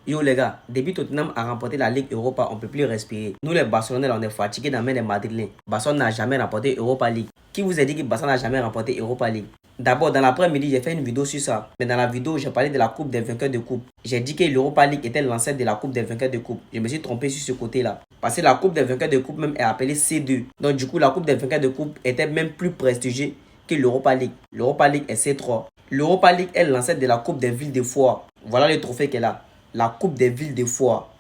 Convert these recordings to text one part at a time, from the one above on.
Yo les gars, depuis Tottenham a remporté la Ligue Europa, on ne peut plus respirer. Nous les Barcelonais, on est fatigués dans la main des Madrilènes. Barcelone n'a jamais remporté Europa League. Qui vous a dit que Barcelone n'a jamais remporté Europa League? D'abord, dans l'après-midi, j'ai fait une vidéo sur ça. Mais dans la vidéo, j'ai parlé de la Coupe des vainqueurs de Coupe. J'ai dit que l'Europa League était l'ancêtre de la Coupe des vainqueurs de Coupe. Je me suis trompé sur ce côté-là. Parce que la Coupe des vainqueurs de Coupe même est appelée C2. Donc du coup, la Coupe des vainqueurs de Coupe était même plus prestigieuse que l'Europa League. L'Europa League est C3. L'Europa League est l'ancêtre de la Coupe des villes de foire. Voilà le trophée qu'elle a. La Coupe des villes de foire.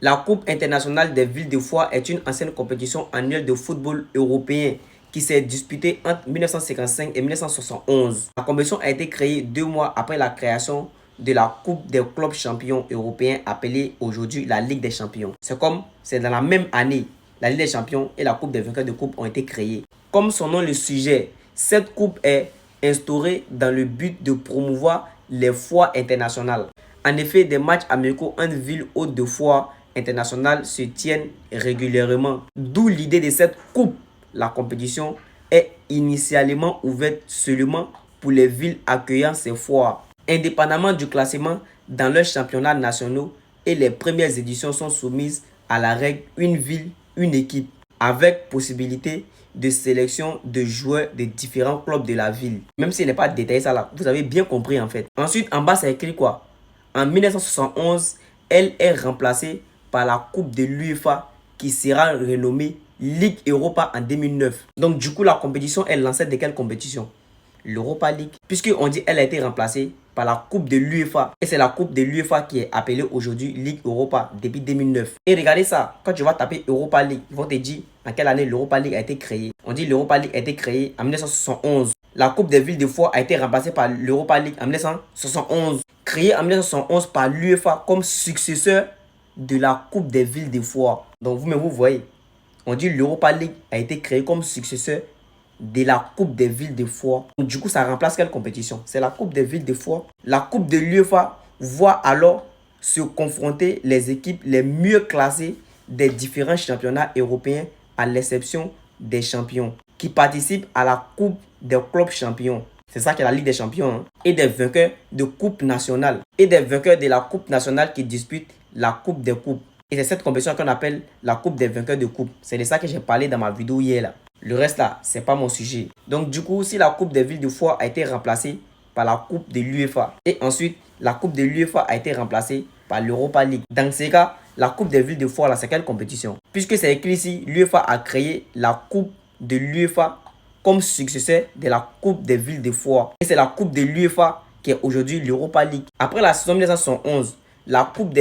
La Coupe internationale des villes de foire est une ancienne compétition annuelle de football européen qui s'est disputée entre 1955 et 1971. La compétition a été créée 2 mois après la création de la Coupe des clubs champions européens appelée aujourd'hui la Ligue des champions. C'est dans la même année, la Ligue des champions et la Coupe des vainqueurs de coupe ont été créées. Comme son nom le sujet, cette coupe est instaurée dans le but de promouvoir les foires internationales. En effet, des matchs amicaux entre villes hôtes de foires internationales se tiennent régulièrement. D'où l'idée de cette coupe. La compétition est initialement ouverte seulement pour les villes accueillant ces foires. Indépendamment du classement dans leurs championnats nationaux, et les premières éditions sont soumises à la règle une ville, une équipe, avec possibilité de sélection de joueurs de différents clubs de la ville. Même s'il n'est pas détaillé ça là, vous avez bien compris en fait. Ensuite, en bas, ça écrit quoi? En 1971, elle est remplacée par la Coupe de l'UEFA qui sera renommée Ligue Europa en 2009. Donc du coup, la compétition est l'ancêtre de quelle compétition? L'Europa League. Puisqu'on dit qu'elle a été remplacée par la Coupe de l'UEFA. Et c'est la Coupe de l'UEFA qui est appelée aujourd'hui Ligue Europa depuis 2009. Et regardez ça, quand tu vas taper Europa League, ils vont te dire en quelle année l'Europa League a été créée. On dit l'Europa League a été créée en 1971. La Coupe des villes de foire a été remplacée par l'Europa League en 1971. Créée en 1971 par l'UEFA comme successeur de la Coupe des villes de foire. Donc vous-même vous voyez, on dit l'Europa League a été créée comme successeur de la Coupe des villes de foire. Du coup, ça remplace quelle compétition? C'est la Coupe des villes de foire. La Coupe de l'UEFA voit alors se confronter les équipes les mieux classées des différents championnats européens à l'exception des champions qui participent à la Coupe des clubs champions. C'est ça qui est la Ligue des champions. Hein. Et des vainqueurs de Coupe nationale. Et des vainqueurs de la Coupe nationale qui disputent la Coupe des coupes. Et c'est cette compétition qu'on appelle la Coupe des vainqueurs de coupe. C'est de ça que j'ai parlé dans ma vidéo hier là. Le reste là, c'est pas mon sujet. Donc du coup, si la Coupe des villes de foire a été remplacée par la Coupe de l'UEFA et ensuite la Coupe de l'UEFA a été remplacée par l'Europa League. Dans ces cas, la Coupe des villes de foire là, c'est quelle compétition? Puisque c'est écrit ici, l'UEFA a créé la Coupe de l'UEFA comme successeur de la Coupe des villes de foire. Et c'est la Coupe de l'UEFA qui est aujourd'hui l'Europa League. Après la saison 1971, la Coupe des